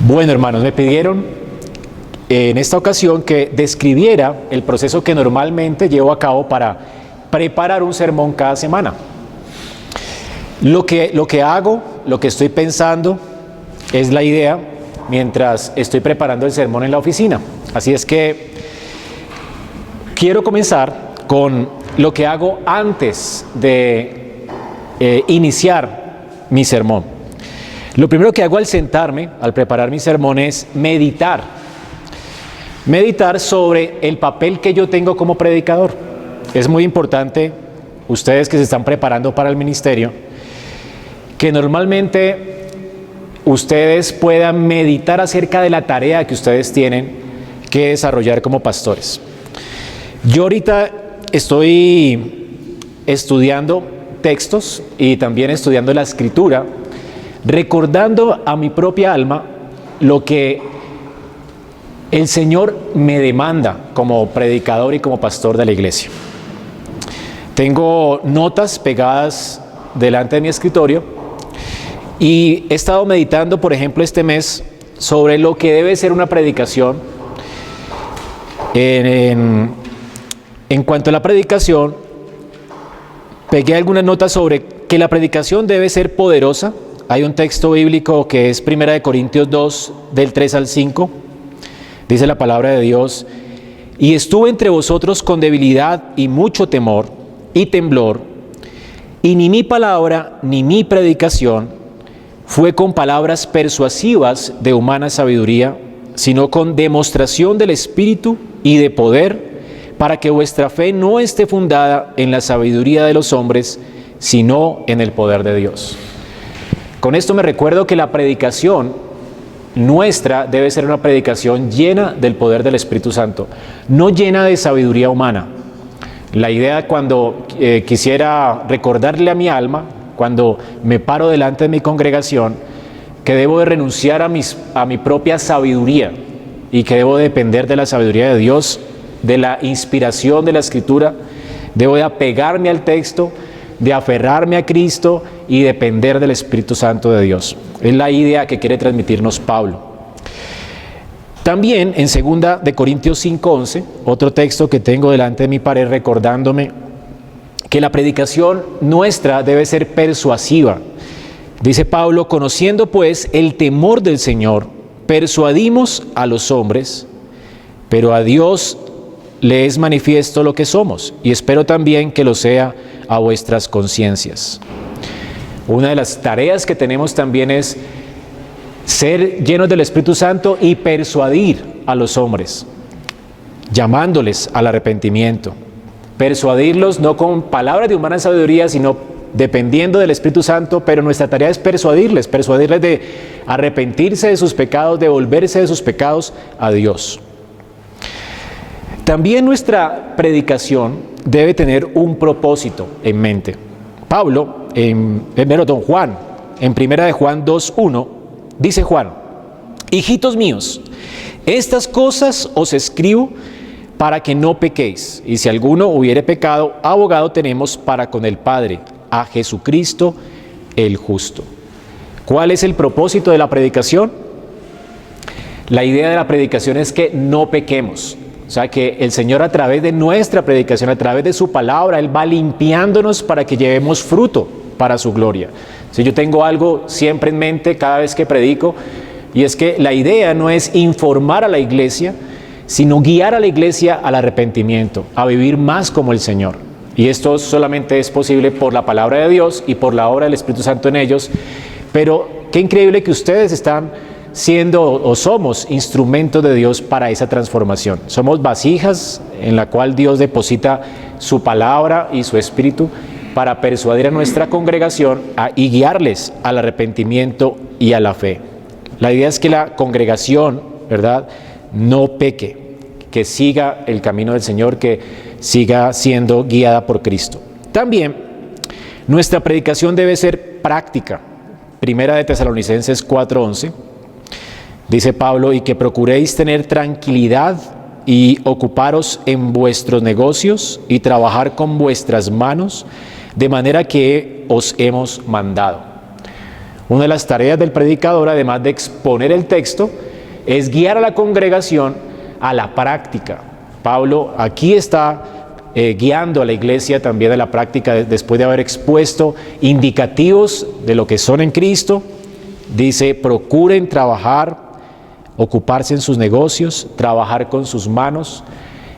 Bueno, hermanos, me pidieron en esta ocasión que describiera el proceso que normalmente llevo a cabo para preparar un sermón cada semana. Lo que hago, lo que estoy pensando, es la idea mientras estoy preparando el sermón en la oficina. Así es que quiero comenzar con lo que hago antes de iniciar mi sermón. Lo primero que hago al sentarme, al preparar mi sermón, es meditar. Meditar sobre el papel que yo tengo como predicador. Es muy importante, ustedes que se están preparando para el ministerio, que normalmente ustedes puedan meditar acerca de la tarea que ustedes tienen que desarrollar como pastores. Yo ahorita estoy estudiando textos y también estudiando la Escritura, recordando a mi propia alma lo que el Señor me demanda como predicador y como pastor de la iglesia. Tengo notas pegadas delante de mi escritorio y he estado meditando, por ejemplo, este mes sobre lo que debe ser una predicación. En cuanto a la predicación, pegué algunas notas sobre que la predicación debe ser poderosa. Hay un texto bíblico que es 1 Corintios 2, del 3 al 5. Dice la palabra de Dios: y estuve entre vosotros con debilidad y mucho temor y temblor, y ni mi palabra ni mi predicación fue con palabras persuasivas de humana sabiduría, sino con demostración del Espíritu y de poder, para que vuestra fe no esté fundada en la sabiduría de los hombres, sino en el poder de Dios. Con esto me recuerdo que la predicación nuestra debe ser una predicación llena del poder del Espíritu Santo, no llena de sabiduría humana. La idea, cuando quisiera recordarle a mi alma, cuando me paro delante de mi congregación, que debo de renunciar a mi propia sabiduría y que debo depender de la sabiduría de Dios, de la inspiración de la Escritura. Debo de apegarme al texto, de aferrarme a Cristo y depender del Espíritu Santo de Dios. Es la idea que quiere transmitirnos Pablo. También en 2 Corintios 5:11, otro texto que tengo delante de mi pared, recordándome que la predicación nuestra debe ser persuasiva. Dice Pablo: conociendo pues el temor del Señor, persuadimos a los hombres, pero a Dios le es manifiesto lo que somos, y espero también que lo sea a vuestras conciencias. Una de las tareas que tenemos también es ser llenos del Espíritu Santo y persuadir a los hombres, llamándoles al arrepentimiento. Persuadirlos no con palabras de humana sabiduría, sino dependiendo del Espíritu Santo, pero nuestra tarea es persuadirles de arrepentirse de sus pecados, de volverse de sus pecados a Dios. También nuestra predicación debe tener un propósito en mente. Juan, en 1 Juan 2:1, dice Juan: hijitos míos, estas cosas os escribo para que no pequéis, y si alguno hubiere pecado, abogado tenemos para con el Padre, a Jesucristo el justo. ¿Cuál es el propósito de la predicación? La idea de la predicación es que no pequemos. O sea, que el Señor, a través de nuestra predicación, a través de su palabra, Él va limpiándonos para que llevemos fruto para su gloria. Si yo tengo algo siempre en mente cada vez que predico, y es que la idea no es informar a la iglesia, sino guiar a la iglesia al arrepentimiento, a vivir más como el Señor. Y esto solamente es posible por la palabra de Dios y por la obra del Espíritu Santo en ellos. Pero qué increíble que ustedes están siendo o somos instrumentos de Dios para esa transformación. Somos vasijas en la cual Dios deposita su palabra y su Espíritu para persuadir a nuestra congregación y guiarles al arrepentimiento y a la fe. La idea es que la congregación, ¿verdad?, no peque, que siga el camino del Señor, que siga siendo guiada por Cristo. También nuestra predicación debe ser práctica. 1 Tesalonicenses 4:11 dice Pablo: y que procuréis tener tranquilidad y ocuparos en vuestros negocios y trabajar con vuestras manos, de manera que os hemos mandado. Una de las tareas del predicador, además de exponer el texto, es guiar a la congregación a la práctica. Pablo aquí está guiando a la iglesia también a la práctica después de haber expuesto indicativos de lo que son en Cristo. Dice, procuren trabajar, ocuparse en sus negocios, trabajar con sus manos.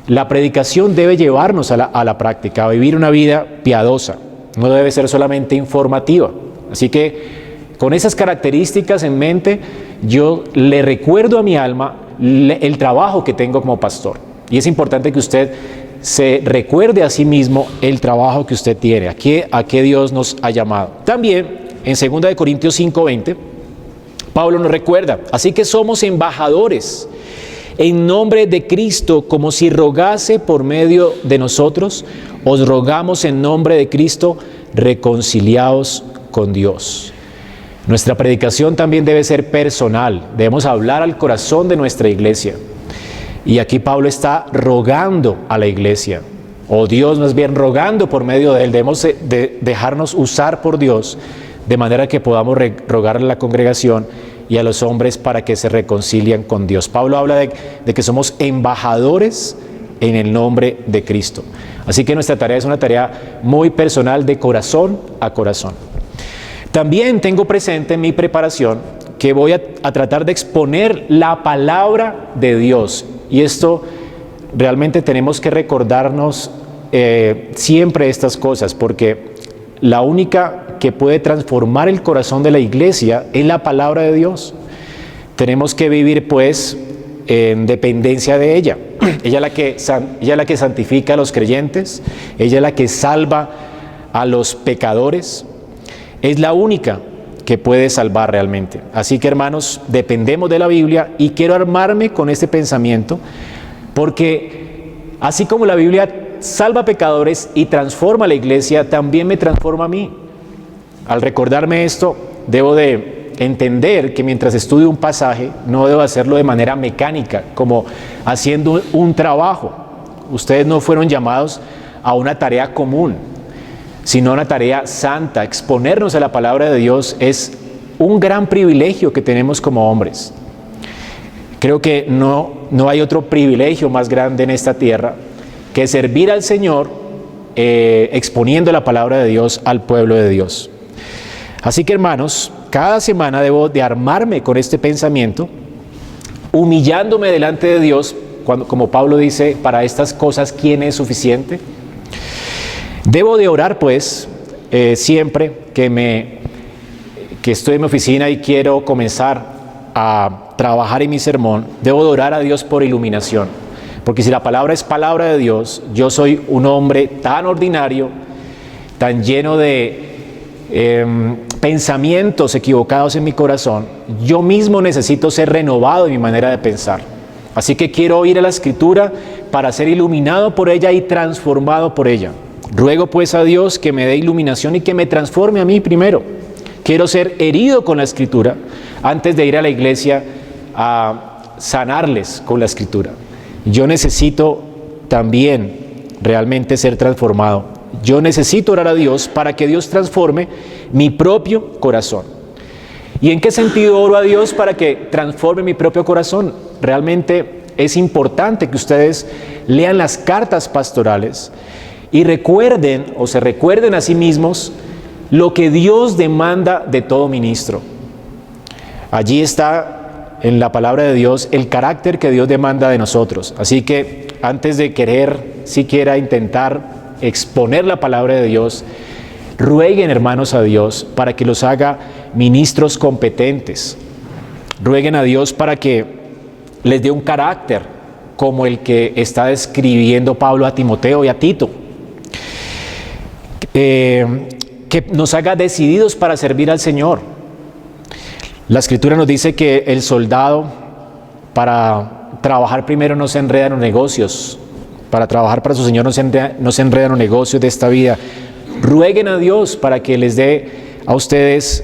La predicación debe llevarnos a la práctica, a vivir una vida piadosa. No debe ser solamente informativa. Así que con esas características en mente, yo le recuerdo a mi alma el trabajo que tengo como pastor. Y es importante que usted se recuerde a sí mismo el trabajo que usted tiene, a qué Dios nos ha llamado. También en 2 Corintios 5:20, Pablo nos recuerda, así que somos embajadores en nombre de Cristo, como si rogase por medio de nosotros, os rogamos en nombre de Cristo, reconciliaos con Dios. Nuestra predicación también debe ser personal, debemos hablar al corazón de nuestra iglesia. Y aquí Pablo está rogando a la iglesia, o Dios más bien rogando por medio de él. Debemos dejarnos usar por Dios, de manera que podamos rogarle a la congregación y a los hombres para que se reconcilien con Dios. Pablo habla de que somos embajadores en el nombre de Cristo. Así que nuestra tarea es una tarea muy personal, de corazón a corazón. También tengo presente en mi preparación que voy a tratar de exponer la palabra de Dios. Y esto realmente tenemos que recordarnos siempre estas cosas, porque la única que puede transformar el corazón de la iglesia es la palabra de Dios. Tenemos que vivir pues en dependencia de ella. Ella es la que santifica a los creyentes, ella es la que salva a los pecadores, es la única que puede salvar realmente. Así que, hermanos, dependemos de la Biblia, y quiero armarme con este pensamiento, porque así como la Biblia salva pecadores y transforma a la iglesia, también me transforma a mí. Al recordarme esto, debo de entender que mientras estudio un pasaje, no debo hacerlo de manera mecánica, como haciendo un trabajo. Ustedes no fueron llamados a una tarea común, sino una tarea santa. Exponernos a la palabra de Dios es un gran privilegio que tenemos como hombres. Creo que no hay otro privilegio más grande en esta tierra que servir al Señor exponiendo la palabra de Dios al pueblo de Dios. Así que, hermanos, cada semana debo de armarme con este pensamiento, humillándome delante de Dios, como Pablo dice, para estas cosas, ¿quién es suficiente? Debo de orar, pues, siempre que estoy en mi oficina y quiero comenzar a trabajar en mi sermón, debo de orar a Dios por iluminación. Porque si la palabra es palabra de Dios, yo soy un hombre tan ordinario, tan lleno de pensamientos equivocados en mi corazón, yo mismo necesito ser renovado en mi manera de pensar. Así que quiero ir a la Escritura para ser iluminado por ella y transformado por ella. Ruego pues a Dios que me dé iluminación y que me transforme a mí primero. Quiero ser herido con la Escritura antes de ir a la iglesia a sanarles con la Escritura. Yo necesito también realmente ser transformado. Yo necesito orar a Dios para que Dios transforme mi propio corazón. ¿Y en qué sentido oro a Dios para que transforme mi propio corazón? Realmente es importante que ustedes lean las cartas pastorales y recuerden o se recuerden a sí mismos lo que Dios demanda de todo ministro. Allí está en la palabra de Dios el carácter que Dios demanda de nosotros. Así que antes de querer siquiera intentar exponer la palabra de Dios, rueguen, hermanos, a Dios para que los haga ministros competentes. Rueguen a Dios para que les dé un carácter como el que está describiendo Pablo a Timoteo y a Tito. Que nos haga decididos para servir al Señor. La Escritura nos dice que el soldado, para trabajar primero, no se enreda en los negocios. Para trabajar para su Señor no se enreda en los negocios de esta vida. Rueguen a Dios para que les dé a ustedes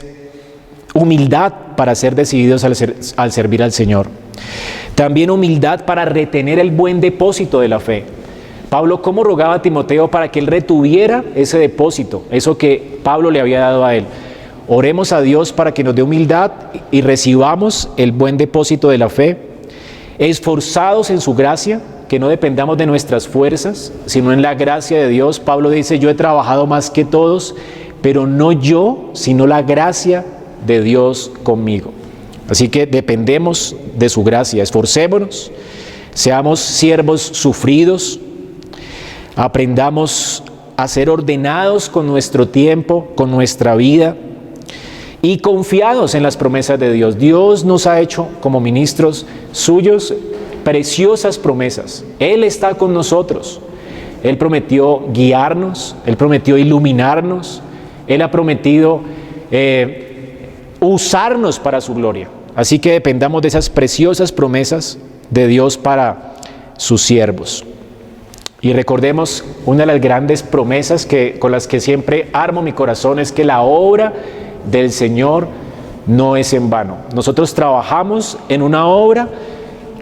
humildad para ser decididos al servir al Señor. También humildad para retener el buen depósito de la fe. Pablo, ¿cómo rogaba a Timoteo para que él retuviera ese depósito, eso que Pablo le había dado a él? Oremos a Dios para que nos dé humildad y recibamos el buen depósito de la fe, esforzados en su gracia, que no dependamos de nuestras fuerzas, sino en la gracia de Dios. Pablo dice, yo he trabajado más que todos, pero no yo, sino la gracia de Dios conmigo. Así que dependemos de su gracia, esforcémonos, seamos siervos sufridos, aprendamos a ser ordenados con nuestro tiempo, con nuestra vida y confiados en las promesas de Dios. Dios nos ha hecho como ministros suyos preciosas promesas. Él está con nosotros. Él prometió guiarnos, Él prometió iluminarnos, Él ha prometido usarnos para su gloria. Así que dependamos de esas preciosas promesas de Dios para sus siervos. Y recordemos, una de las grandes promesas con las que siempre armo mi corazón es que la obra del Señor no es en vano. Nosotros trabajamos en una obra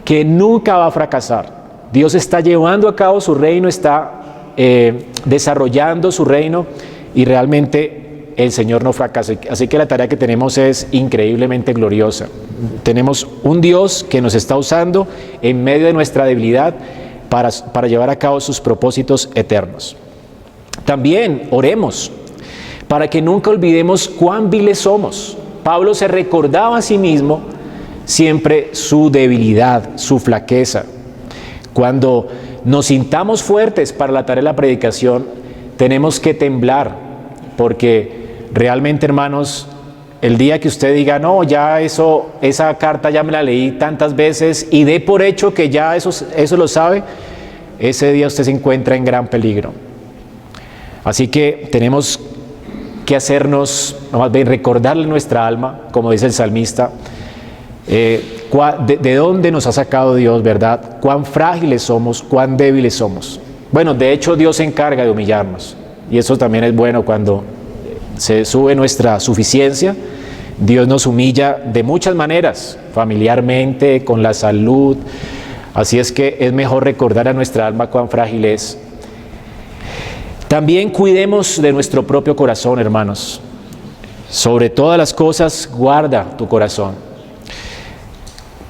que nunca va a fracasar. Dios está llevando a cabo su reino, está desarrollando su reino y realmente el Señor no fracasa. Así que la tarea que tenemos es increíblemente gloriosa. Tenemos un Dios que nos está usando en medio de nuestra debilidad para llevar a cabo sus propósitos eternos. También oremos para que nunca olvidemos cuán viles somos. Pablo se recordaba a sí mismo siempre su debilidad, su flaqueza. Cuando nos sintamos fuertes para la tarea de la predicación, tenemos que temblar, porque realmente, hermanos, el día que usted diga, no, ya esa carta ya me la leí tantas veces y dé por hecho que ya eso lo sabe, ese día usted se encuentra en gran peligro. Así que tenemos que hacernos, más bien recordarle nuestra alma, como dice el salmista, de dónde nos ha sacado Dios, ¿verdad? Cuán frágiles somos, cuán débiles somos. Bueno, de hecho Dios se encarga de humillarnos y eso también es bueno. Cuando se sube nuestra suficiencia, Dios nos humilla de muchas maneras, familiarmente, con la salud. Así es que es mejor recordar a nuestra alma cuán frágil es. También cuidemos de nuestro propio corazón, hermanos. Sobre todas las cosas, guarda tu corazón.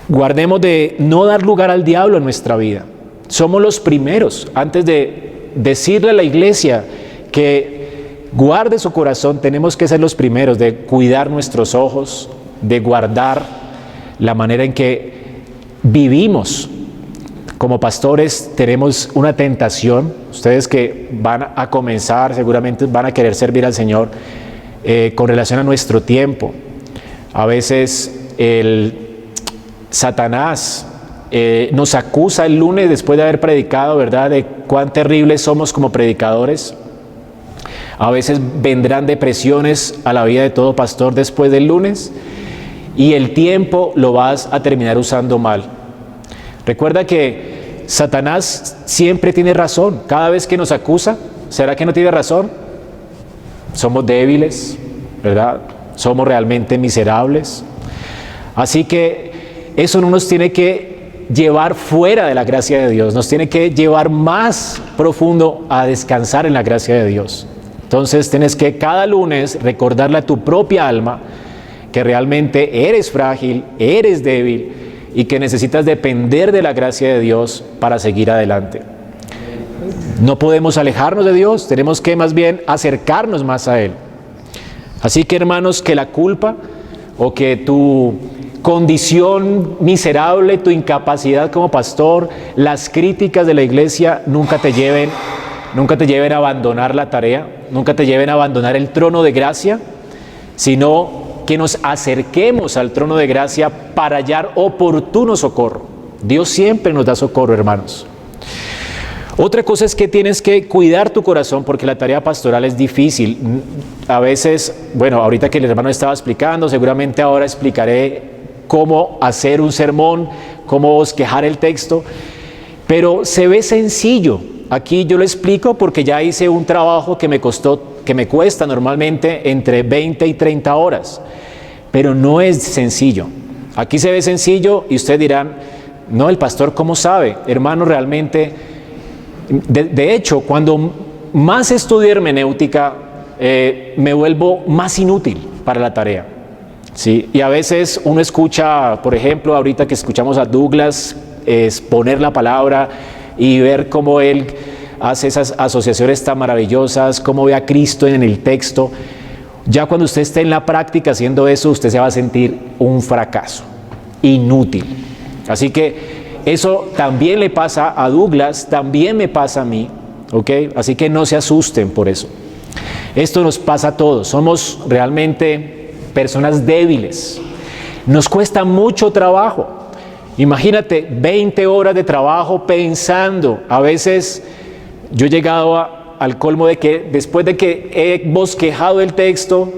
Guardemos de no dar lugar al diablo en nuestra vida. Somos los primeros, antes de decirle a la iglesia que guarde su corazón, tenemos que ser los primeros de cuidar nuestros ojos, de guardar la manera en que vivimos. Como pastores tenemos una tentación. Ustedes que van a comenzar seguramente van a querer servir al Señor con relación a nuestro tiempo. A veces Satanás nos acusa el lunes después de haber predicado, ¿verdad?, de cuán terribles somos como predicadores. A veces vendrán depresiones a la vida de todo pastor después del lunes y el tiempo lo vas a terminar usando mal. Recuerda que Satanás siempre tiene razón. Cada vez que nos acusa, ¿será que no tiene razón? Somos débiles, ¿verdad? Somos realmente miserables. Así que eso no nos tiene que llevar fuera de la gracia de Dios, nos tiene que llevar más profundo a descansar en la gracia de Dios. Entonces tienes que cada lunes recordarle a tu propia alma que realmente eres frágil, eres débil y que necesitas depender de la gracia de Dios para seguir adelante. No podemos alejarnos de Dios, tenemos que más bien acercarnos más a Él. Así que, hermanos, que la culpa o que tu condición miserable, tu incapacidad como pastor, las críticas de la iglesia nunca te lleven a abandonar la tarea, nunca te lleven a abandonar el trono de gracia, sino que nos acerquemos al trono de gracia para hallar oportuno socorro. Dios siempre nos da socorro, hermanos. Otra cosa es que tienes que cuidar tu corazón, porque la tarea pastoral es difícil. A veces, bueno, ahorita que el hermano estaba explicando, seguramente ahora explicaré cómo hacer un sermón, cómo bosquejar el texto, pero se ve sencillo. Aquí yo lo explico porque ya hice un trabajo que me cuesta normalmente entre 20 y 30 horas, pero no es sencillo. Aquí se ve sencillo y ustedes dirán, no, el pastor, ¿cómo sabe? Hermano, realmente, de hecho, cuando más estudio hermenéutica, me vuelvo más inútil. para la tarea. ¿Sí? Y a veces uno escucha, por ejemplo, ahorita que escuchamos a Douglas exponer la palabra y ver cómo él hace esas asociaciones tan maravillosas, cómo ve a Cristo en el texto. Ya cuando usted esté en la práctica haciendo eso, usted se va a sentir un fracaso, inútil. Así que eso también le pasa a Douglas, también me pasa a mí, ¿ok? Así que no se asusten por eso. Esto nos pasa a todos, somos realmente personas débiles. Nos cuesta mucho trabajo. Imagínate 20 horas de trabajo pensando. A veces yo he llegado al colmo de que después de que he bosquejado el texto,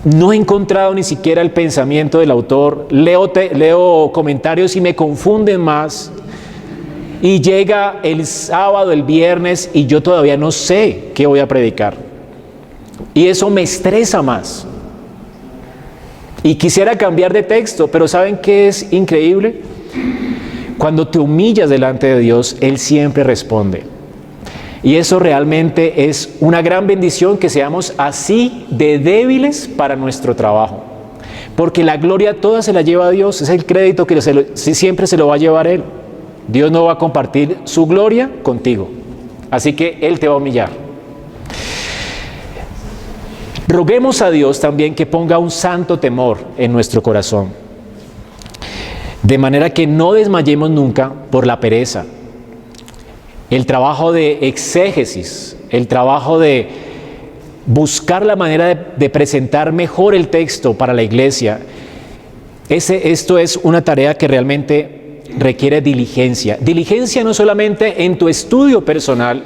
no he encontrado ni siquiera el pensamiento del autor. Leo comentarios y me confunden más. Y llega el sábado, el viernes, y yo todavía no sé qué voy a predicar. Y eso me estresa más. Y quisiera cambiar de texto, pero ¿saben qué es increíble? Cuando te humillas delante de Dios, Él siempre responde. Y eso realmente es una gran bendición, que seamos así de débiles para nuestro trabajo. Porque la gloria toda se la lleva a Dios, es el crédito que siempre se lo va a llevar Él. Dios no va a compartir su gloria contigo. Así que Él te va a humillar. Roguemos a Dios también que ponga un santo temor en nuestro corazón, de manera que no desmayemos nunca por la pereza. El trabajo de exégesis, el trabajo de buscar la manera de presentar mejor el texto para la iglesia, esto es una tarea que realmente requiere diligencia. Diligencia no solamente en tu estudio personal,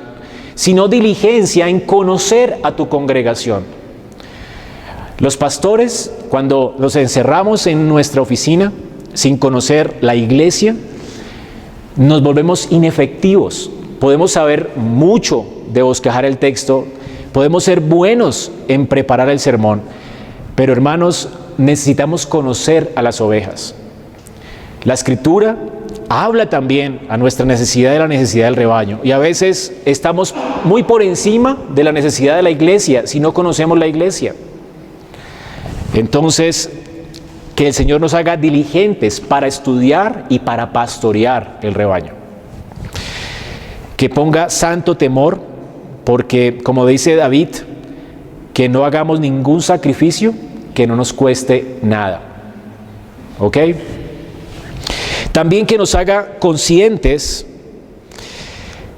sino diligencia en conocer a tu congregación. Los pastores, cuando nos encerramos en nuestra oficina sin conocer la iglesia, nos volvemos inefectivos. Podemos saber mucho de bosquejar el texto, podemos ser buenos en preparar el sermón, pero hermanos, necesitamos conocer a las ovejas. La Escritura habla también a nuestra necesidad de la necesidad del rebaño, y a veces estamos muy por encima de la necesidad de la iglesia si no conocemos la iglesia. Entonces, que el Señor nos haga diligentes para estudiar y para pastorear el rebaño. Que ponga santo temor, porque como dice David, que no hagamos ningún sacrificio que no nos cueste nada. ¿Ok? También que nos haga conscientes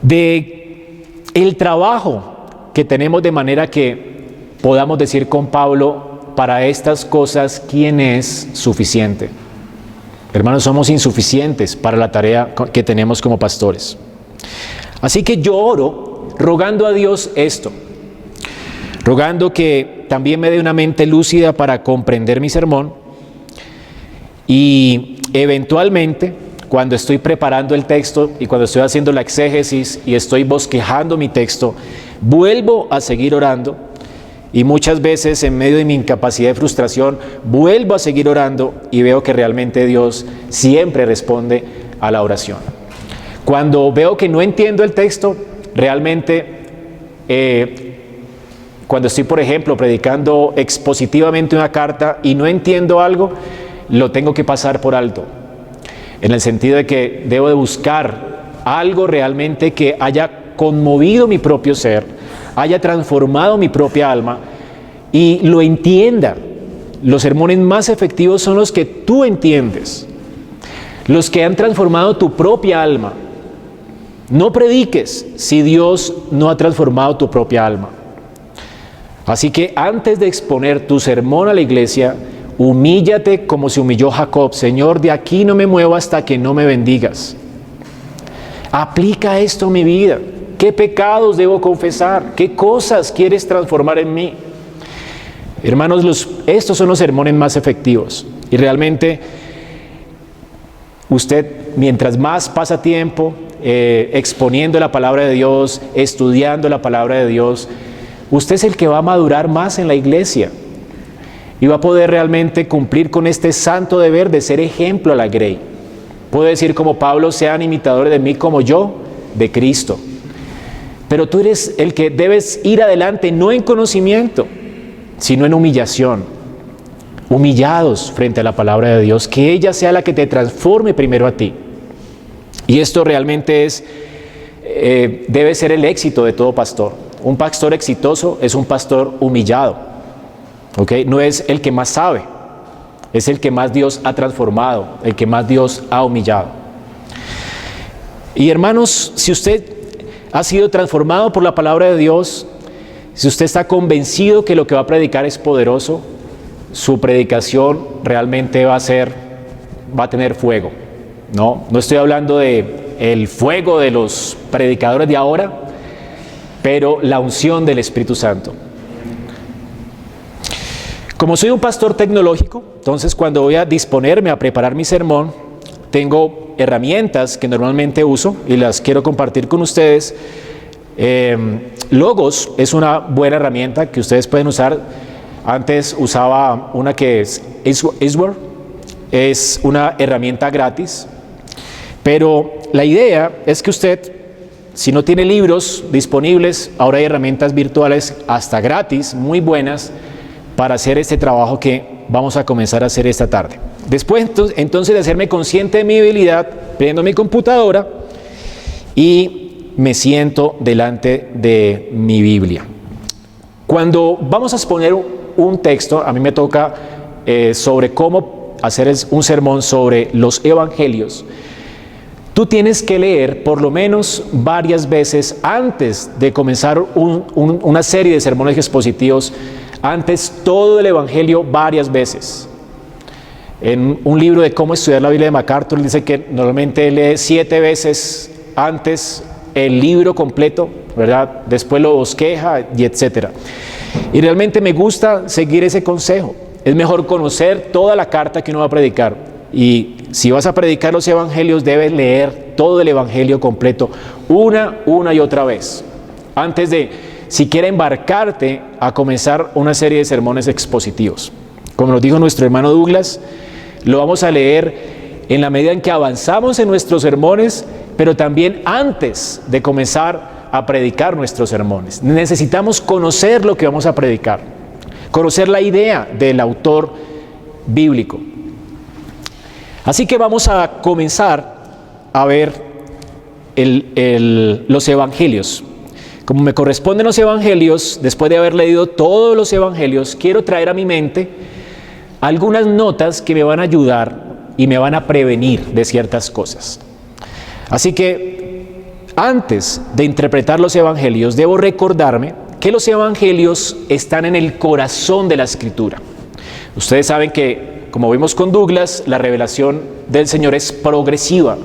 de el trabajo que tenemos, de manera que podamos decir con Pablo: para estas cosas, ¿quién es suficiente? Hermanos, somos insuficientes para la tarea que tenemos como pastores. Así que yo oro rogando a Dios esto, rogando que también me dé una mente lúcida para comprender mi sermón, y eventualmente, cuando estoy preparando el texto y cuando estoy haciendo la exégesis y estoy bosquejando mi texto, vuelvo a seguir orando. Y muchas veces, en medio de mi incapacidad de frustración, vuelvo a seguir orando y veo que realmente Dios siempre responde a la oración. Cuando veo que no entiendo el texto, realmente, cuando estoy, por ejemplo, predicando expositivamente una carta y no entiendo algo, lo tengo que pasar por alto. En el sentido de que debo de buscar algo realmente que haya conmovido mi propio ser, haya transformado mi propia alma y lo entienda. Los sermones más efectivos son los que tú entiendes, los que han transformado tu propia alma. No prediques si Dios no ha transformado tu propia alma. Así que antes de exponer tu sermón a la iglesia, humíllate como se humilló Jacob. Señor, de aquí no me muevo hasta que no me bendigas. Aplica esto a mi vida. ¿Qué pecados debo confesar? ¿Qué cosas quieres transformar en mí? Hermanos, estos son los sermones más efectivos. Y realmente, usted, mientras más pasa tiempo exponiendo la palabra de Dios, estudiando la palabra de Dios, usted es el que va a madurar más en la iglesia. Y va a poder realmente cumplir con este santo deber de ser ejemplo a la grey. Puedo decir como Pablo: sean imitadores de mí como yo de Cristo. Pero tú eres el que debes ir adelante, no en conocimiento, sino en humillación, humillados frente a la palabra de Dios, que ella sea la que te transforme primero a ti. Y esto realmente debe ser el éxito de todo pastor. Un pastor exitoso es un pastor humillado, ¿ok? No es el que más sabe, es el que más Dios ha transformado, el que más Dios ha humillado. Y hermanos, si usted ha sido transformado por la palabra de Dios, si usted está convencido que lo que va a predicar es poderoso, su predicación realmente va a tener fuego. No estoy hablando de el fuego de los predicadores de ahora, pero la unción del Espíritu Santo. Como soy un pastor tecnológico, entonces cuando voy a disponerme a preparar mi sermón, tengo herramientas que normalmente uso y las quiero compartir con ustedes. Logos es una buena herramienta que ustedes pueden usar. Antes usaba una que es Eastward, es una herramienta gratis, pero la idea es que usted, si no tiene libros disponibles, ahora hay herramientas virtuales hasta gratis, muy buenas, para hacer este trabajo que vamos a comenzar a hacer esta tarde. Después entonces de hacerme consciente de mi debilidad, prendo mi computadora y me siento delante de mi Biblia. Cuando vamos a exponer un texto, a mí me toca sobre cómo hacer un sermón sobre los evangelios. Tú tienes que leer por lo menos varias veces antes de comenzar una serie de sermones expositivos, antes todo el evangelio varias veces. En un libro de cómo estudiar la Biblia de MacArthur dice que normalmente lee 7 veces antes el libro completo, ¿verdad? Después lo bosqueja y etcétera. Y realmente me gusta seguir ese consejo. Es mejor conocer toda la carta que uno va a predicar. Y si vas a predicar los evangelios, debes leer todo el evangelio completo una y otra vez, antes de siquiera embarcarte a comenzar una serie de sermones expositivos. Como nos dijo nuestro hermano Douglas, lo vamos a leer en la medida en que avanzamos en nuestros sermones, pero también antes de comenzar a predicar nuestros sermones. Necesitamos conocer lo que vamos a predicar, conocer la idea del autor bíblico. Así que vamos a comenzar a ver los evangelios. Como me corresponden los evangelios, después de haber leído todos los evangelios, quiero traer a mi mente algunas notas que me van a ayudar y me van a prevenir de ciertas cosas. Así que antes de interpretar los evangelios, debo recordarme que los evangelios están en el corazón de la Escritura. Ustedes saben que, como vimos con Douglas, la revelación del Señor es progresiva.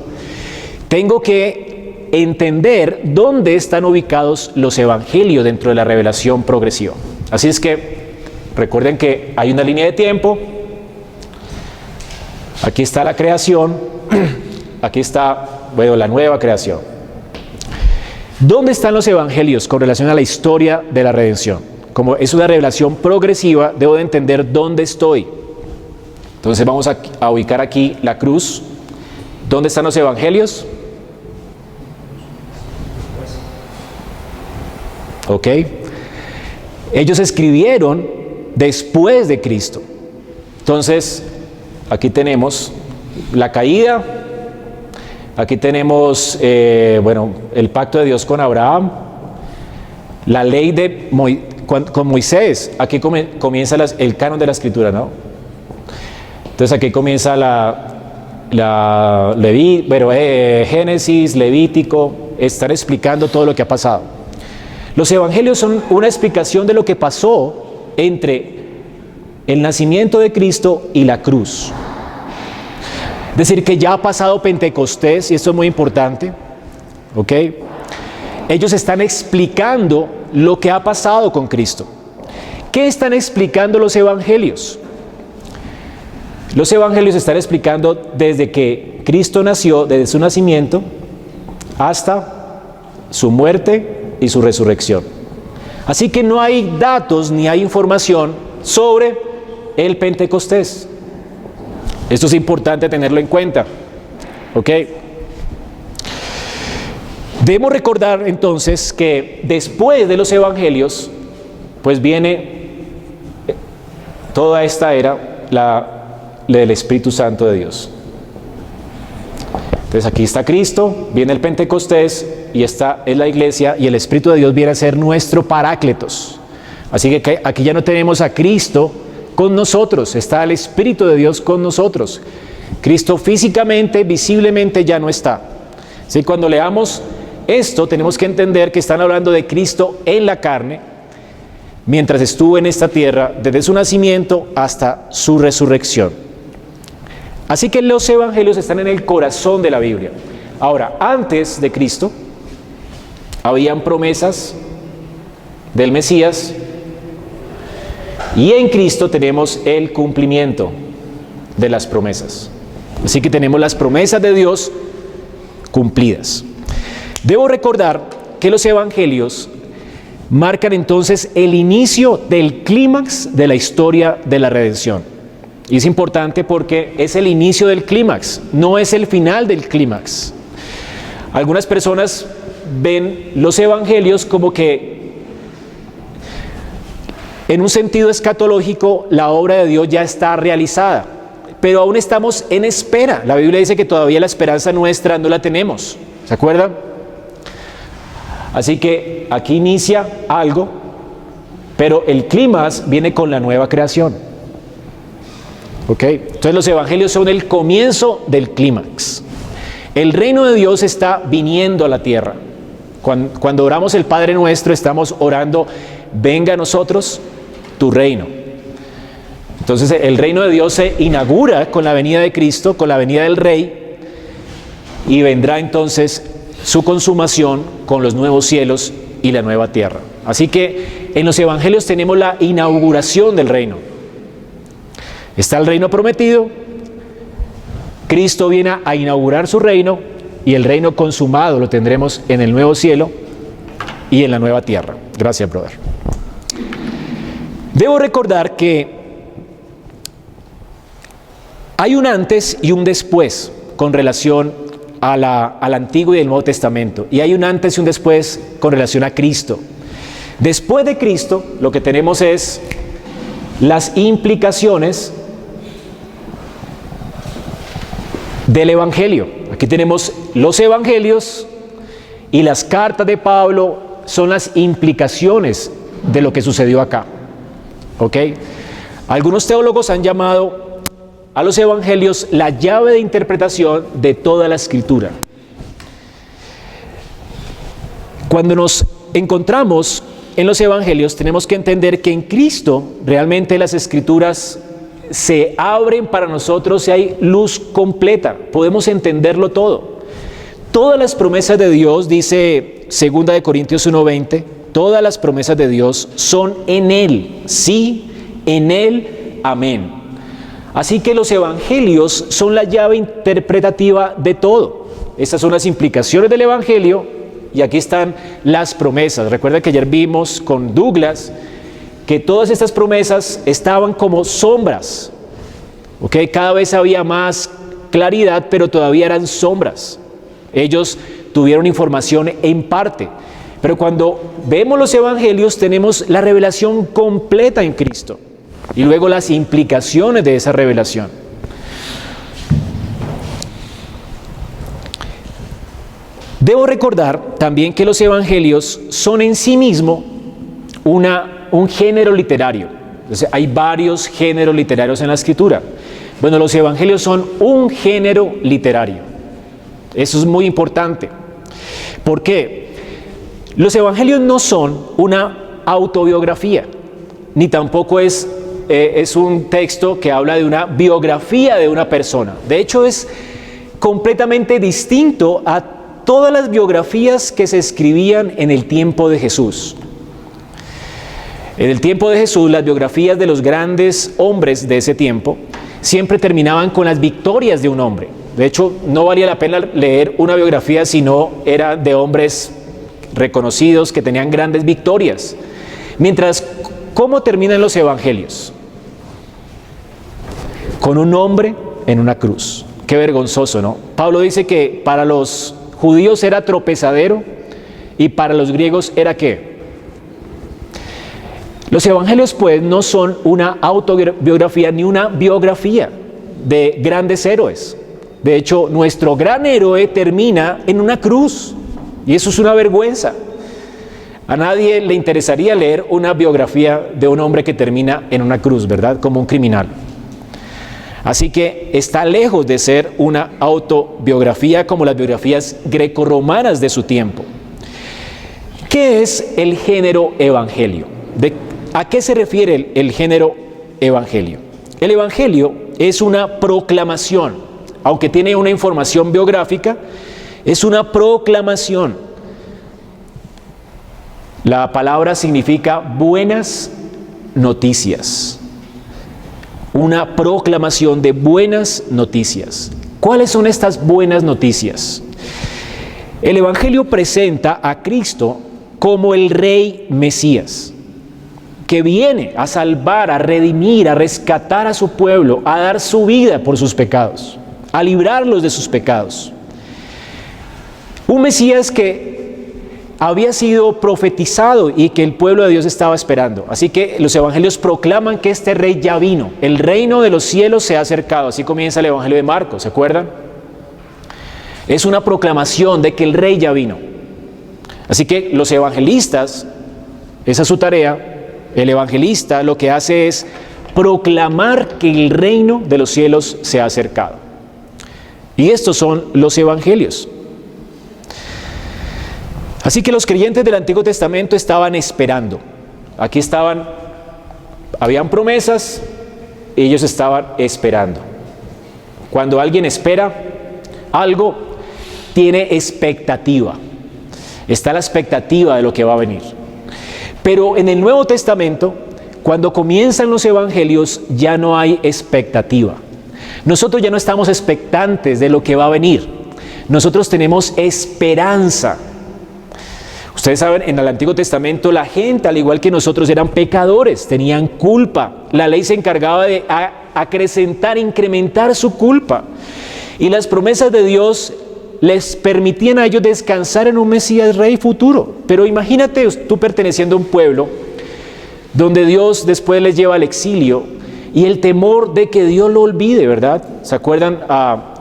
Tengo que entender dónde están ubicados los evangelios dentro de la revelación progresiva. Así es que recuerden que hay una línea de tiempo. Aquí está la creación. Aquí está, la nueva creación. ¿Dónde están los evangelios con relación a la historia de la redención? Como es una revelación progresiva, debo de entender dónde estoy. Entonces vamos a ubicar aquí la cruz. ¿Dónde están los evangelios? ¿Ok? Ellos escribieron después de Cristo. Entonces, aquí tenemos la caída, aquí tenemos, el pacto de Dios con Abraham, la ley con Moisés. Aquí comienza el canon de la Escritura, ¿no? Entonces aquí comienza Génesis, Levítico, están explicando todo lo que ha pasado. Los evangelios son una explicación de lo que pasó entre el nacimiento de Cristo y la cruz. Es decir, que ya ha pasado Pentecostés, y esto es muy importante, ¿ok? Ellos están explicando lo que ha pasado con Cristo. ¿Qué están explicando los evangelios? Los evangelios están explicando desde que Cristo nació, desde su nacimiento, hasta su muerte y su resurrección. Así que no hay datos ni hay información sobre el Pentecostés. Esto es importante tenerlo en cuenta, ¿ok? Debemos recordar entonces que después de los evangelios, pues viene Toda esta era la del Espíritu Santo de Dios. Entonces aquí está Cristo, viene el Pentecostés y esta es la iglesia, y el Espíritu de Dios viene a ser nuestro Parácletos. Así que aquí ya no tenemos a Cristo con nosotros, está el Espíritu de Dios con nosotros. Cristo físicamente, visiblemente ya no está. Así que cuando leamos esto tenemos que entender que están hablando de Cristo en la carne, mientras estuvo en esta tierra, desde su nacimiento hasta su resurrección. Así que los evangelios están en el corazón de la Biblia. Ahora, antes de Cristo, habían promesas del Mesías, y en Cristo tenemos el cumplimiento de las promesas. Así que tenemos las promesas de Dios cumplidas. Debo recordar que los evangelios marcan entonces el inicio del clímax de la historia de la redención. Y es importante porque es el inicio del clímax, no es el final del clímax. Algunas personas ven los evangelios como que en un sentido escatológico la obra de Dios ya está realizada, pero aún estamos en espera. La Biblia dice que todavía la esperanza nuestra no la tenemos, ¿se acuerdan? Así que aquí inicia algo, pero el clímax viene con la nueva creación. ¿Ok? Entonces los evangelios son el comienzo del clímax. El reino de Dios está viniendo a la tierra. Cuando oramos el Padre Nuestro, estamos orando, venga a nosotros tu reino. Entonces el reino de Dios se inaugura con la venida de Cristo, con la venida del Rey, y vendrá entonces su consumación con los nuevos cielos y la nueva tierra. Así que en los evangelios tenemos la inauguración del reino. Está el reino prometido, Cristo viene a inaugurar su reino, y el reino consumado lo tendremos en el nuevo cielo y en la nueva tierra. Gracias, brother. Debo recordar que hay un antes y un después con relación al Antiguo y el Nuevo Testamento, y hay un antes y un después con relación a Cristo. Después de Cristo, lo que tenemos es las implicaciones del Evangelio. Aquí tenemos los Evangelios, y las cartas de Pablo son las implicaciones de lo que sucedió acá. ¿Ok? Algunos teólogos han llamado a los Evangelios la llave de interpretación de toda la Escritura. Cuando nos encontramos en los Evangelios, tenemos que entender que en Cristo realmente las Escrituras se abren para nosotros y hay luz completa. Podemos entenderlo todo. Todas las promesas de Dios, dice 2 Corintios 1:20, todas las promesas de Dios son en Él, sí, en Él, amén. Así que los evangelios son la llave interpretativa de todo. Estas son las implicaciones del evangelio, y aquí están las promesas. Recuerda que ayer vimos con Douglas que todas estas promesas estaban como sombras. ¿Ok? Cada vez había más claridad, pero todavía eran sombras. Ellos tuvieron información en parte. Pero cuando vemos los evangelios tenemos la revelación completa en Cristo, y luego las implicaciones de esa revelación. Debo recordar también que los evangelios son en sí mismo un género literario. Entonces, hay varios géneros literarios en la Escritura. Bueno, los evangelios son un género literario. Eso es muy importante. ¿Por qué? Los evangelios no son una autobiografía, ni tampoco es un texto que habla de una biografía de una persona. De hecho, es completamente distinto a todas las biografías que se escribían en el tiempo de Jesús. En el tiempo de Jesús, las biografías de los grandes hombres de ese tiempo siempre terminaban con las victorias de un hombre. De hecho, no valía la pena leer una biografía si no era de hombres reconocidos que tenían grandes victorias. Mientras, ¿cómo terminan los evangelios? Con un hombre en una cruz. Qué vergonzoso, ¿no? Pablo dice que para los judíos era tropezadero y para los griegos era ¿qué? Los evangelios, pues, no son una autobiografía ni una biografía de grandes héroes. De hecho, nuestro gran héroe termina en una cruz, y eso es una vergüenza. A nadie le interesaría leer una biografía de un hombre que termina en una cruz, ¿verdad? Como un criminal. Así que está lejos de ser una autobiografía como las biografías grecorromanas de su tiempo. ¿Qué es el género evangelio? ¿A qué se refiere el género evangelio? El evangelio es una proclamación, aunque tiene una información biográfica, es una proclamación. La palabra significa buenas noticias. Una proclamación de buenas noticias. ¿Cuáles son estas buenas noticias? El Evangelio presenta a Cristo como el Rey Mesías, que viene a salvar, a redimir, a rescatar a su pueblo, a dar su vida por sus pecados, a librarlos de sus pecados. Un Mesías que había sido profetizado y que el pueblo de Dios estaba esperando. Así que los evangelios proclaman que este rey ya vino. El reino de los cielos se ha acercado. Así comienza el evangelio de Marcos, ¿se acuerdan? Es una proclamación de que el rey ya vino. Así que los evangelistas, esa es su tarea, el evangelista lo que hace es proclamar que el reino de los cielos se ha acercado. Y estos son los evangelios. Así que los creyentes del Antiguo Testamento estaban esperando. Aquí habían promesas y ellos estaban esperando. Cuando alguien espera algo, tiene expectativa. Está la expectativa de lo que va a venir. Pero en el Nuevo Testamento, cuando comienzan los evangelios, ya no hay expectativa. Nosotros ya no estamos expectantes de lo que va a venir. Nosotros tenemos esperanza. Ustedes saben, en el Antiguo Testamento la gente, al igual que nosotros, eran pecadores, tenían culpa. La ley se encargaba de acrecentar, incrementar su culpa. Y las promesas de Dios les permitían a ellos descansar en un Mesías Rey futuro. Pero imagínate tú perteneciendo a un pueblo donde Dios después les lleva al exilio y el temor de que Dios lo olvide, ¿verdad? ¿Se acuerdan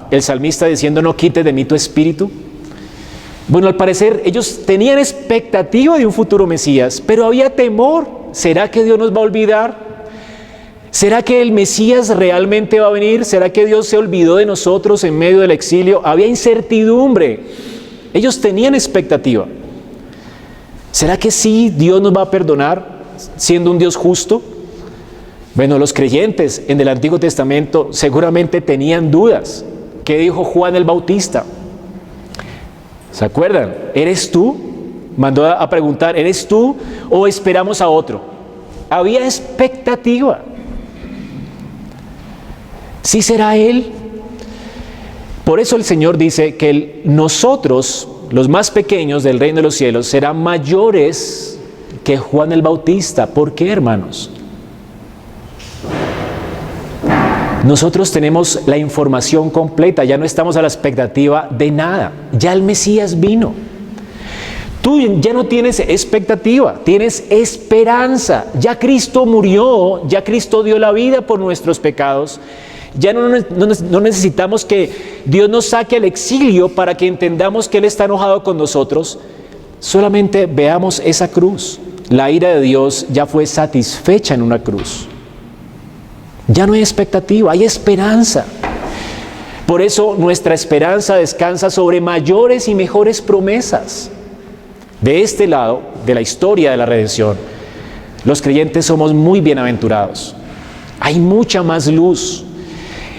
el salmista diciendo, no quites de mí tu espíritu? Bueno, al parecer ellos tenían expectativa de un futuro Mesías, pero había temor. ¿Será que Dios nos va a olvidar? ¿Será que el Mesías realmente va a venir? ¿Será que Dios se olvidó de nosotros en medio del exilio? Había incertidumbre. Ellos tenían expectativa. ¿Será que sí Dios nos va a perdonar siendo un Dios justo? Bueno, los creyentes en el Antiguo Testamento seguramente tenían dudas. ¿Qué dijo Juan el Bautista? ¿Se acuerdan? ¿Eres tú? Mandó a preguntar, ¿eres tú o esperamos a otro? Había expectativa. ¿Sí será Él? Por eso el Señor dice que nosotros, los más pequeños del reino de los cielos, serán mayores que Juan el Bautista. ¿Por qué, hermanos? Nosotros tenemos la información completa, ya no estamos a la expectativa de nada. Ya el Mesías vino. Tú ya no tienes expectativa, tienes esperanza. Ya Cristo murió, ya Cristo dio la vida por nuestros pecados. Ya no necesitamos que Dios nos saque al exilio para que entendamos que Él está enojado con nosotros. Solamente veamos esa cruz. La ira de Dios ya fue satisfecha en una cruz. Ya no hay expectativa, hay esperanza. Por eso nuestra esperanza descansa sobre mayores y mejores promesas. De este lado, de la historia de la redención, los creyentes somos muy bienaventurados. Hay mucha más luz.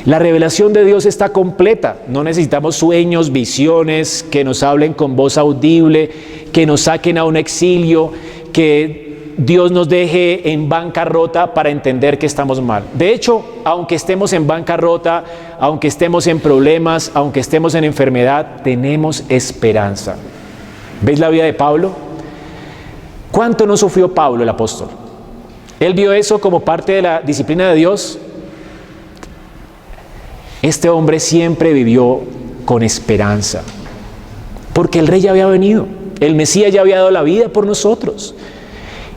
La revelación de Dios está completa. No necesitamos sueños, visiones, que nos hablen con voz audible, que nos saquen a un exilio, que Dios nos deje en bancarrota para entender que estamos mal. De hecho, aunque estemos en bancarrota, aunque estemos en problemas, aunque estemos en enfermedad, tenemos esperanza. ¿Ves la vida de Pablo? ¿Cuánto no sufrió Pablo, el apóstol? Él vio eso como parte de la disciplina de Dios. Este hombre siempre vivió con esperanza, porque el Rey ya había venido, el Mesías ya había dado la vida por nosotros.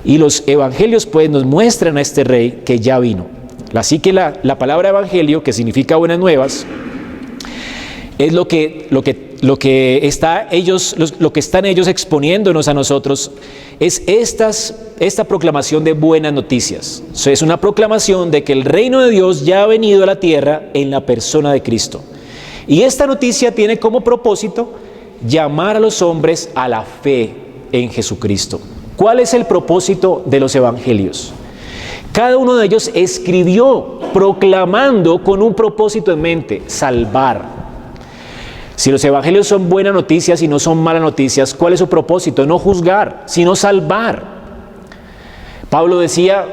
Y los evangelios pues nos muestran a este rey que ya vino. Así que la palabra evangelio, que significa buenas nuevas, es lo que están ellos exponiéndonos a nosotros, es esta proclamación de buenas noticias. O sea, es una proclamación de que el reino de Dios ya ha venido a la tierra en la persona de Cristo. Y esta noticia tiene como propósito llamar a los hombres a la fe en Jesucristo. ¿Cuál es el propósito de los evangelios? Cada uno de ellos escribió proclamando con un propósito en mente: salvar. Si los evangelios son buenas noticias y no son malas noticias, ¿cuál es su propósito? No juzgar, sino salvar. Pablo decía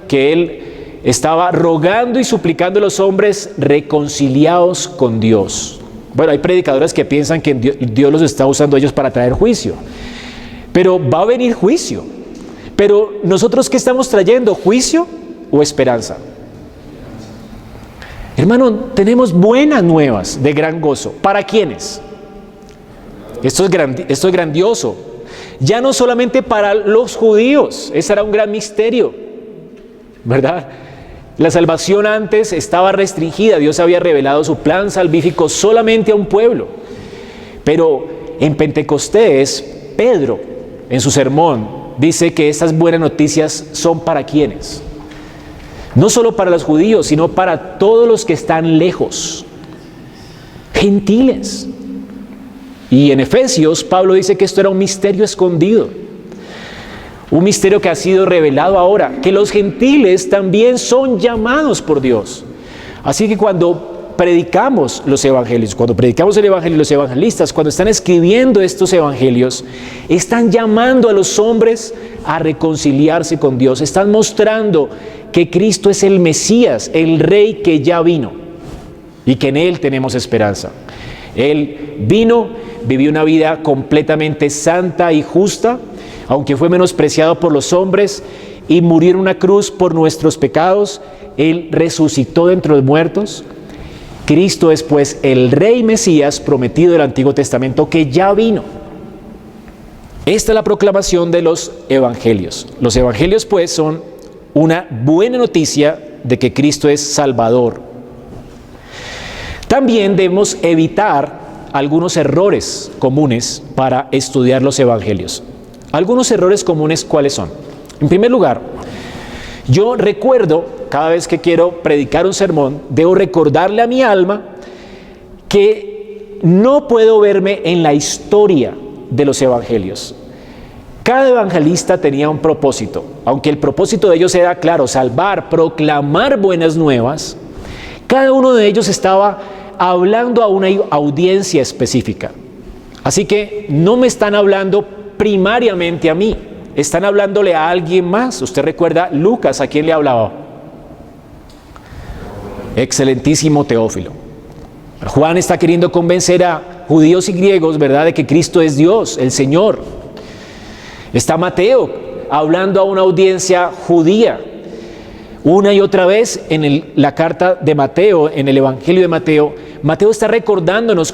que él estaba rogando y suplicando a los hombres reconciliados con Dios. Bueno, hay predicadores que piensan que Dios los está usando a ellos para traer juicio, pero va a venir juicio. Pero nosotros, ¿qué estamos trayendo? ¿Juicio o esperanza? Hermano, tenemos buenas nuevas de gran gozo. ¿Para quiénes? Esto es grandioso. Ya no solamente para los judíos, ese era un gran misterio, ¿verdad? La salvación antes estaba restringida, Dios había revelado su plan salvífico solamente a un pueblo. Pero en Pentecostés, Pedro, en su sermón, dice que estas buenas noticias son para ¿quiénes? No solo para los judíos, sino para todos los que están lejos, gentiles. Y en Efesios, Pablo dice que esto era un misterio escondido, un misterio que ha sido revelado ahora, que los gentiles también son llamados por Dios. Así que cuando predicamos los evangelios, cuando predicamos el evangelio, los evangelistas, cuando están escribiendo estos evangelios, están llamando a los hombres a reconciliarse con Dios, están mostrando que Cristo es el Mesías, el Rey que ya vino y que en Él tenemos esperanza. Él vino, vivió una vida completamente santa y justa, aunque fue menospreciado por los hombres y murió en una cruz por nuestros pecados. Él resucitó de entre los muertos. Cristo es pues el Rey Mesías prometido del Antiguo Testamento que ya vino. Esta es la proclamación de los evangelios. Los evangelios pues son una buena noticia de que Cristo es Salvador. También debemos evitar algunos errores comunes para estudiar los evangelios. Algunos errores comunes, ¿cuáles son? En primer lugar, yo recuerdo, cada vez que quiero predicar un sermón, debo recordarle a mi alma que no puedo verme en la historia de los evangelios. Cada evangelista tenía un propósito, aunque el propósito de ellos era, claro, salvar, proclamar buenas nuevas. Cada uno de ellos estaba hablando a una audiencia específica. Así que no me están hablando primariamente a mí, están hablándole a alguien más. Usted recuerda Lucas, ¿a quién le hablaba? Excelentísimo Teófilo. Juan está queriendo convencer a judíos y griegos, ¿verdad?, de que Cristo es Dios, el Señor. Está Mateo hablando a una audiencia judía. Una y otra vez en la carta de Mateo, en el Evangelio de Mateo, Mateo está recordándonos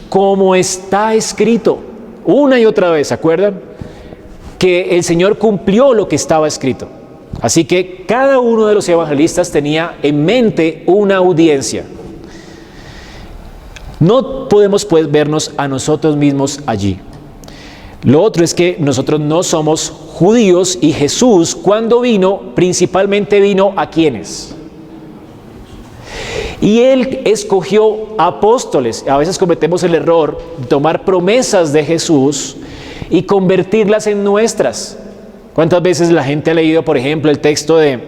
cómo está escrito. Una y otra vez, ¿se acuerdan? Que el Señor cumplió lo que estaba escrito. Así que cada uno de los evangelistas tenía en mente una audiencia. No podemos pues vernos a nosotros mismos allí. Lo otro es que nosotros no somos judíos y Jesús, cuando vino, principalmente vino ¿a quiénes? Y Él escogió apóstoles. A veces cometemos el error de tomar promesas de Jesús y convertirlas en nuestras. ¿Cuántas veces la gente ha leído, por ejemplo, el texto de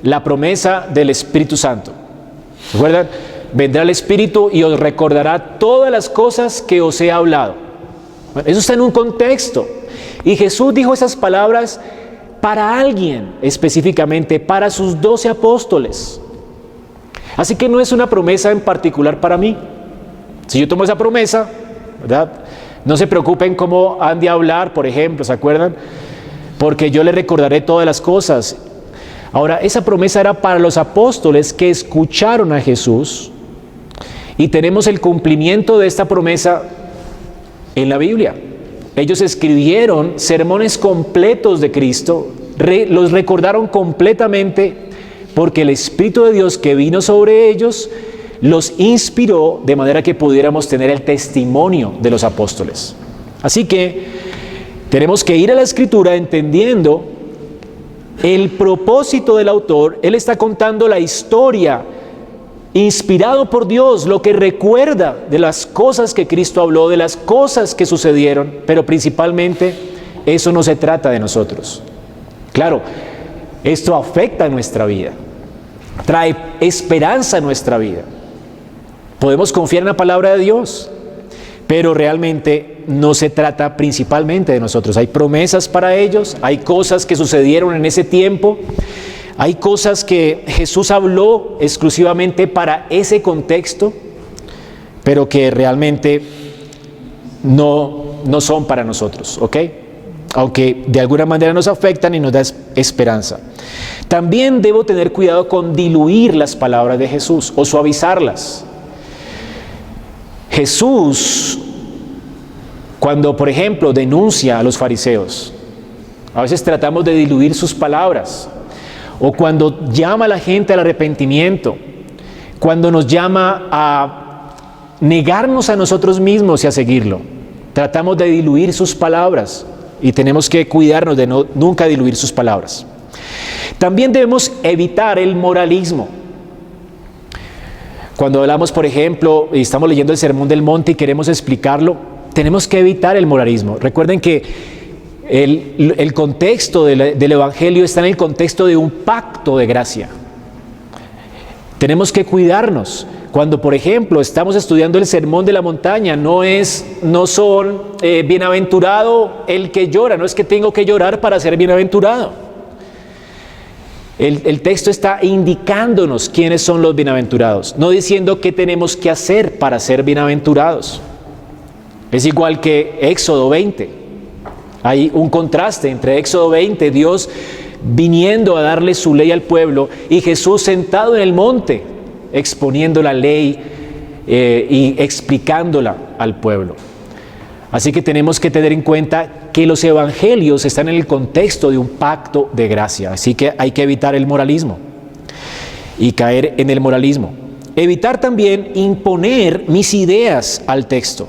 la promesa del Espíritu Santo? ¿Recuerdan? Vendrá el Espíritu y os recordará todas las cosas que os he hablado. Bueno, eso está en un contexto. Y Jesús dijo esas palabras para alguien específicamente, para sus 12 apóstoles. Así que no es una promesa en particular para mí. Si yo tomo esa promesa, ¿verdad?, no se preocupen cómo han de hablar, por ejemplo, ¿se acuerdan? Porque yo les recordaré todas las cosas. Ahora, esa promesa era para los apóstoles que escucharon a Jesús, y tenemos el cumplimiento de esta promesa en la Biblia. Ellos escribieron sermones completos de Cristo, los recordaron completamente porque el Espíritu de Dios que vino sobre ellos los inspiró de manera que pudiéramos tener el testimonio de los apóstoles. Así que tenemos que ir a la Escritura entendiendo el propósito del autor. Él está contando la historia inspirado por Dios, lo que recuerda de las cosas que Cristo habló, de las cosas que sucedieron, pero principalmente eso no se trata de nosotros. Claro, esto afecta a nuestra vida, trae esperanza a nuestra vida. Podemos confiar en la palabra de Dios, pero realmente no se trata principalmente de nosotros. Hay promesas para ellos, hay cosas que sucedieron en ese tiempo, hay cosas que Jesús habló exclusivamente para ese contexto, pero que realmente no son para nosotros, ¿ok? Aunque de alguna manera nos afectan y nos da esperanza. También debo tener cuidado con diluir las palabras de Jesús o suavizarlas. Jesús, cuando por ejemplo denuncia a los fariseos, a veces tratamos de diluir sus palabras, o cuando llama a la gente al arrepentimiento, cuando nos llama a negarnos a nosotros mismos y a seguirlo, tratamos de diluir sus palabras y tenemos que cuidarnos de nunca diluir sus palabras. También debemos evitar el moralismo. Cuando hablamos, por ejemplo, y estamos leyendo el Sermón del Monte y queremos explicarlo, tenemos que evitar el moralismo. Recuerden que el contexto del Evangelio está en el contexto de un pacto de gracia. Tenemos que cuidarnos. Cuando, por ejemplo, estamos estudiando el Sermón de la Montaña, no son bienaventurado el que llora, no es que tengo que llorar para ser bienaventurado. El texto está indicándonos quiénes son los bienaventurados, no diciendo qué tenemos que hacer para ser bienaventurados. Es igual que Éxodo 20. Hay un contraste entre Éxodo 20, Dios viniendo a darle su ley al pueblo, y Jesús sentado en el monte, exponiendo la ley y explicándola al pueblo. Así que tenemos que tener en cuenta que los evangelios están en el contexto de un pacto de gracia. Así que hay que evitar el moralismo y caer en el moralismo. Evitar también imponer mis ideas al texto.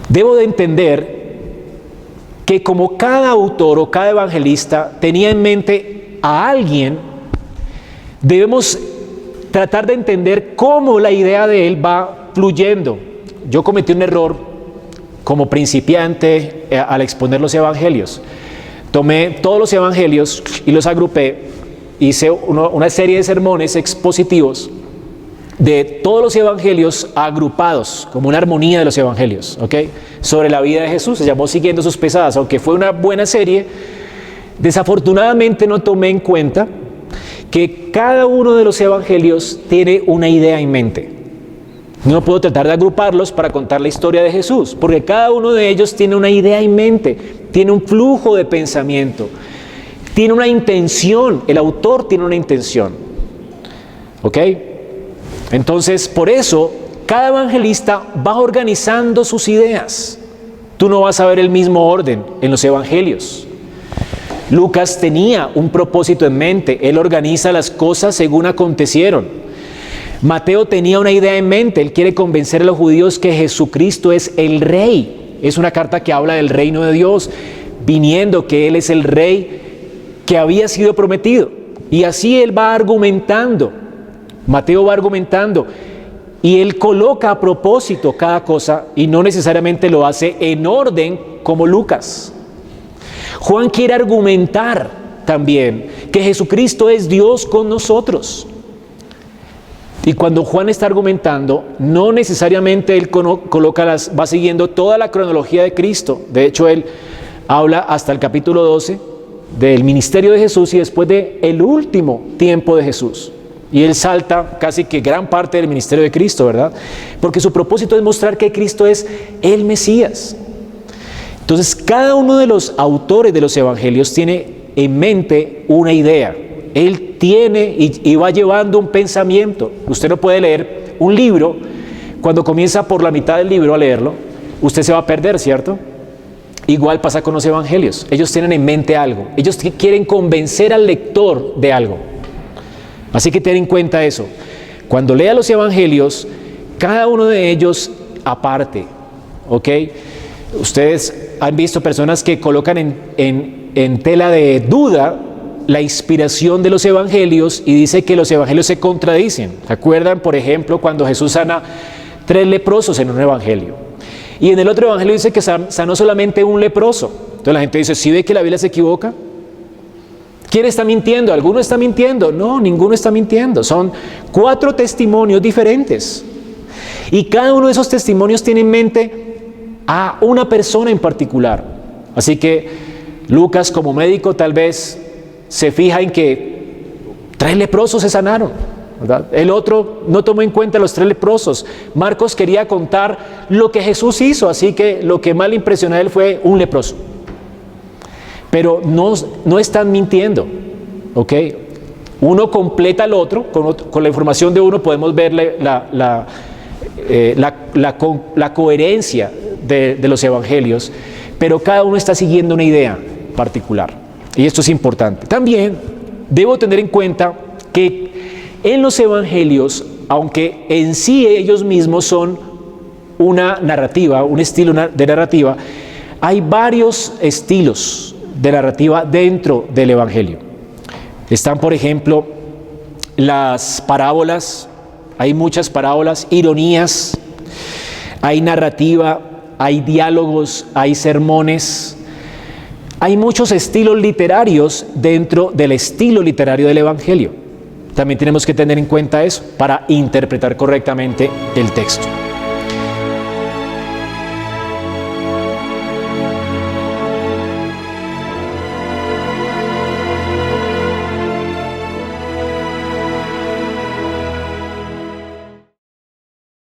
Debo de entender que como cada autor o cada evangelista tenía en mente a alguien, debemos tratar de entender cómo la idea de él va fluyendo. Yo cometí un error como principiante al exponer los evangelios. Tomé todos los evangelios y los agrupé, hice una serie de sermones expositivos de todos los evangelios agrupados, como una armonía de los evangelios, ¿ok? Sobre la vida de Jesús. Se llamó Siguiendo sus Pesadas. Aunque fue una buena serie, desafortunadamente no tomé en cuenta que cada uno de los evangelios tiene una idea en mente. No puedo tratar de agruparlos para contar la historia de Jesús, porque cada uno de ellos tiene una idea en mente, tiene un flujo de pensamiento, tiene una intención, el autor tiene una intención, ¿ok? Entonces, por eso, cada evangelista va organizando sus ideas. Tú no vas a ver el mismo orden en los evangelios. Lucas tenía un propósito en mente, él organiza las cosas según acontecieron. Mateo tenía una idea en mente, él quiere convencer a los judíos que Jesucristo es el Rey. Es una carta que habla del reino de Dios, viniendo, que Él es el Rey que había sido prometido. Y así él va argumentando, Mateo va argumentando, y él coloca a propósito cada cosa y no necesariamente lo hace en orden como Lucas. Juan quiere argumentar también que Jesucristo es Dios con nosotros. Y cuando Juan está argumentando, no necesariamente él va siguiendo toda la cronología de Cristo. De hecho, él habla hasta el capítulo 12 del ministerio de Jesús y después del último tiempo de Jesús. Y él salta casi que gran parte del ministerio de Cristo, ¿verdad? Porque su propósito es mostrar que Cristo es el Mesías. Entonces, cada uno de los autores de los evangelios tiene en mente una idea. Él tiene y va llevando un pensamiento. Usted no puede leer un libro, cuando comienza por la mitad del libro a leerlo, usted se va a perder, ¿cierto? Igual pasa con los evangelios. Ellos tienen en mente algo. Ellos quieren convencer al lector de algo. Así que ten en cuenta eso. Cuando lea los evangelios, cada uno de ellos aparte, ¿ok? Ustedes han visto personas que colocan en tela de duda la inspiración de los evangelios y dice que los evangelios se contradicen. ¿Se acuerdan, por ejemplo, cuando Jesús sana 3 leprosos en un evangelio? Y en el otro evangelio dice que sanó solamente un leproso. Entonces la gente dice, ¿sí ve que la Biblia se equivoca? ¿Quién está mintiendo? ¿Alguno está mintiendo? No, ninguno está mintiendo. Son 4 testimonios diferentes. Y cada uno de esos testimonios tiene en mente a una persona en particular. Así que Lucas, como médico, tal vez se fija en que 3 leprosos se sanaron, ¿verdad? El otro no tomó en cuenta los 3 leprosos. Marcos quería contar lo que Jesús hizo, así que lo que más le impresionó a él fue un leproso. Pero no están mintiendo, ¿ok? Uno completa al otro, con la información de uno podemos ver la coherencia de los evangelios, pero cada uno está siguiendo una idea particular. Y esto es importante. También debo tener en cuenta que en los evangelios, aunque en sí ellos mismos son una narrativa, un estilo de narrativa, hay varios estilos de narrativa dentro del evangelio. Están, por ejemplo, las parábolas. Hay muchas parábolas, ironías, hay narrativa, hay diálogos, hay sermones. Hay muchos estilos literarios dentro del estilo literario del evangelio. También tenemos que tener en cuenta eso para interpretar correctamente el texto.